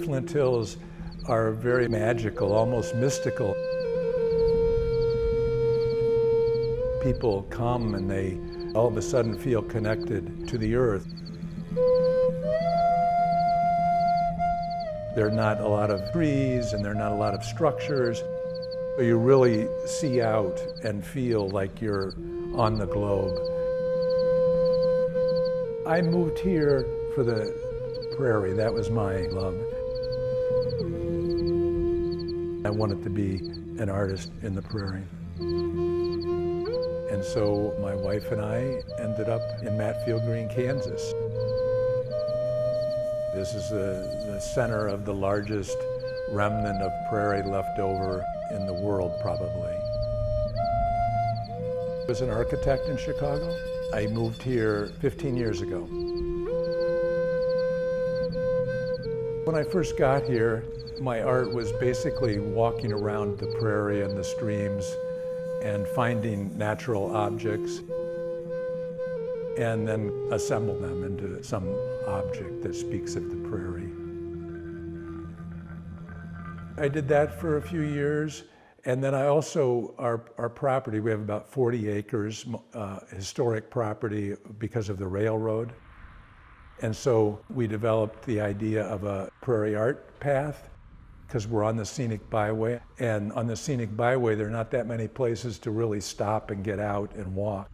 Flint Hills are very magical, almost mystical. People come and they all of a sudden feel connected to the earth. There are not a lot of trees and there are not a lot of structures. So you really see out and feel like you're on the globe. I moved here for the prairie. That was my love. I wanted to be an artist in the prairie. And so my wife and I ended up in Matfield Green, Kansas. This is the center of the largest remnant of prairie left over in the world, probably. I was an architect in Chicago. I moved here 15 years ago. When I first got here, my art was basically walking around the prairie and the streams and finding natural objects and then assemble them into some object that speaks of the prairie. I did that for a few years, and then I also, our property, we have about 40 acres, historic property because of the railroad. And so we developed the idea of a Prairie Art Path, because we're on the scenic byway. And on the scenic byway, there are not that many places to really stop and get out and walk.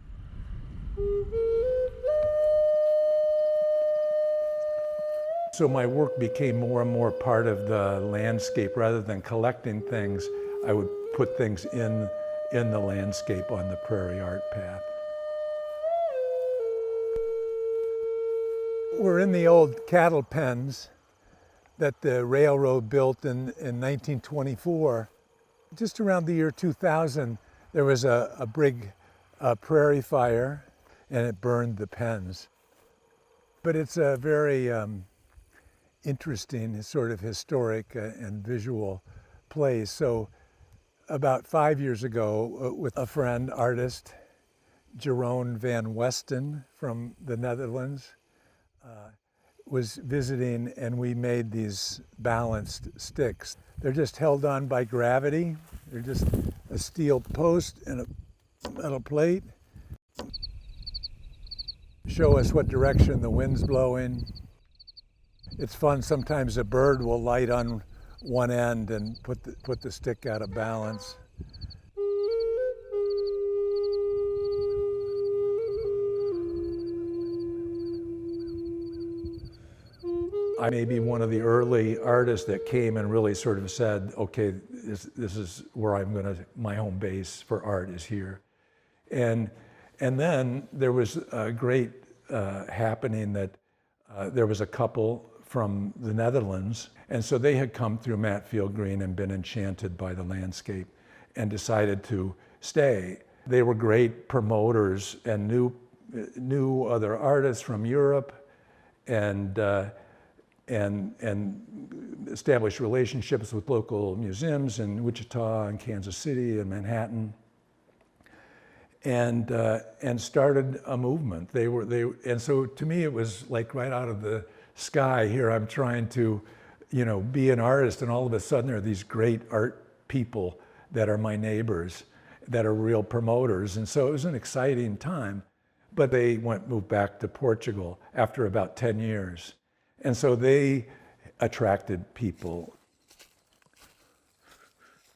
So my work became more and more part of the landscape. Rather than collecting things, I would put things in the landscape on the Prairie Art Path. We're in the old cattle pens that the railroad built in 1924. Just around the year 2000, there was a big prairie fire and it burned the pens. But it's a very interesting, sort of historic and visual place. So about 5 years ago, with a friend, artist, Jeroen van Westen from the Netherlands, was visiting, and we made these balanced sticks. They're just held on by gravity. They're just a steel post and a metal plate. Show us what direction the wind's blowing. It's fun. Sometimes a bird will light on one end and put the stick out of balance. I may be one of the early artists that came and really sort of said, okay, this is where my home base for art is here. And then there was a great happening that there was a couple from the Netherlands, and so they had come through Matfield Green and been enchanted by the landscape and decided to stay. They were great promoters and knew other artists from Europe and established relationships with local museums in Wichita and Kansas City and Manhattan, and started a movement. And so to me it was like right out of the sky. Here I'm trying to, be an artist, and all of a sudden there are these great art people that are my neighbors, that are real promoters, and so it was an exciting time. But they moved back to Portugal after about 10 years. And so they attracted people.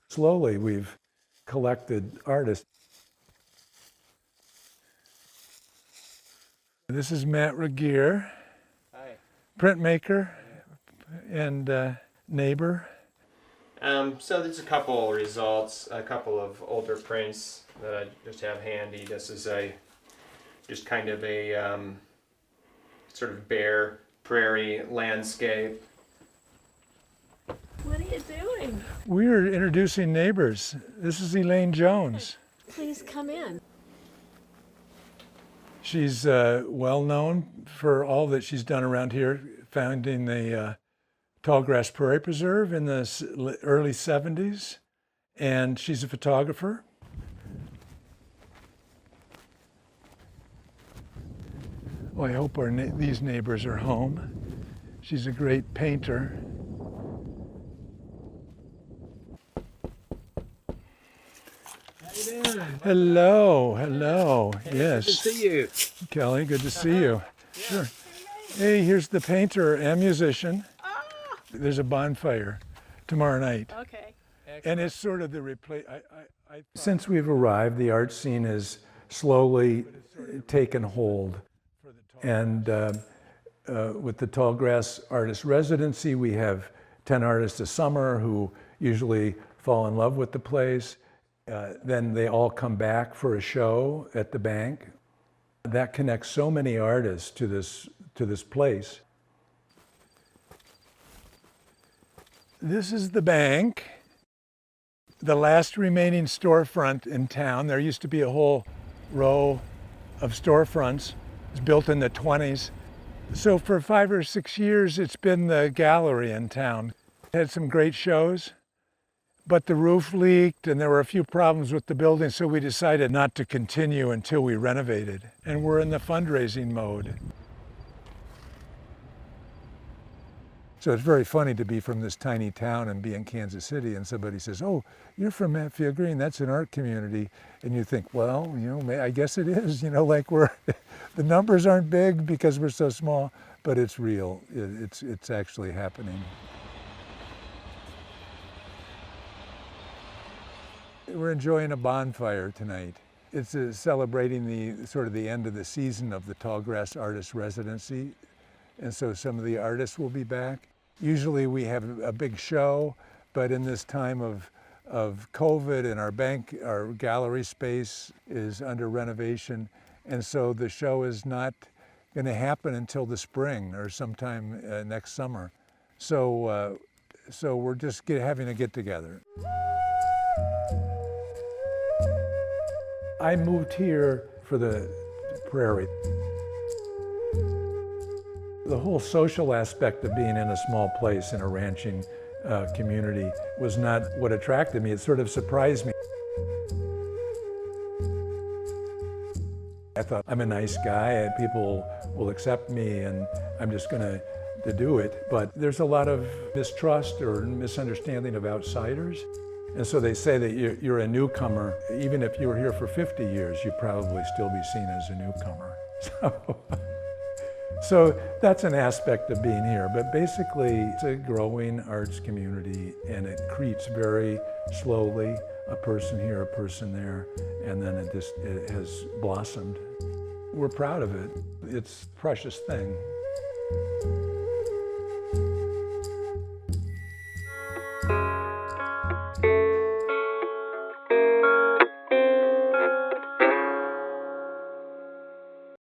Slowly, we've collected artists. This is Matt Regier, hi, printmaker and neighbor. So there's a couple results, a couple of older prints that I just have handy. This is just kind of a sort of bare prairie landscape. What are you doing? We're introducing neighbors. This is Elaine Jones. Please come in. She's well known for all that she's done around here, founding the Tallgrass Prairie Preserve in the early 70s. And she's a photographer. Well, I hope these neighbors are home. She's a great painter. Hello, hello. Yes. Good to see you. Kelly, good to see you. Sure. Hey, here's the painter and musician. There's a bonfire tomorrow night. Okay. And it's sort of the replace. Since we've arrived, the art scene has slowly taken hold. And with the Tallgrass Artist Residency, we have 10 artists a summer who usually fall in love with the place. Then they all come back for a show at the bank. That connects so many artists to this place. This is the bank, the last remaining storefront in town. There used to be a whole row of storefronts. It was built in the 20s. So for 5 or 6 years, it's been the gallery in town. It had some great shows, but the roof leaked and there were a few problems with the building, so we decided not to continue until we renovated. And we're in the fundraising mode. So it's very funny to be from this tiny town and be in Kansas City, and somebody says, "Oh, you're from Matfield Green, that's an art community." And you think, well, I guess it is, like the numbers aren't big because we're so small, but it's real. It's actually happening. We're enjoying a bonfire tonight. It's celebrating the end of the season of the Tallgrass Artist Residency. And so some of the artists will be back. Usually we have a big show, but in this time of COVID and our gallery space is under renovation. And so the show is not going to happen until the spring or sometime next summer. So we're just having a get together. I moved here for the Prairie. The whole social aspect of being in a small place in a ranching community was not what attracted me. It sort of surprised me. I thought, I'm a nice guy and people will accept me and I'm just going to do it. But there's a lot of mistrust or misunderstanding of outsiders. And so they say that you're a newcomer. Even if you were here for 50 years, you'd probably still be seen as a newcomer. So that's an aspect of being here, but basically it's a growing arts community and it creates very slowly, a person here, a person there, and then it has blossomed. We're proud of it. It's a precious thing.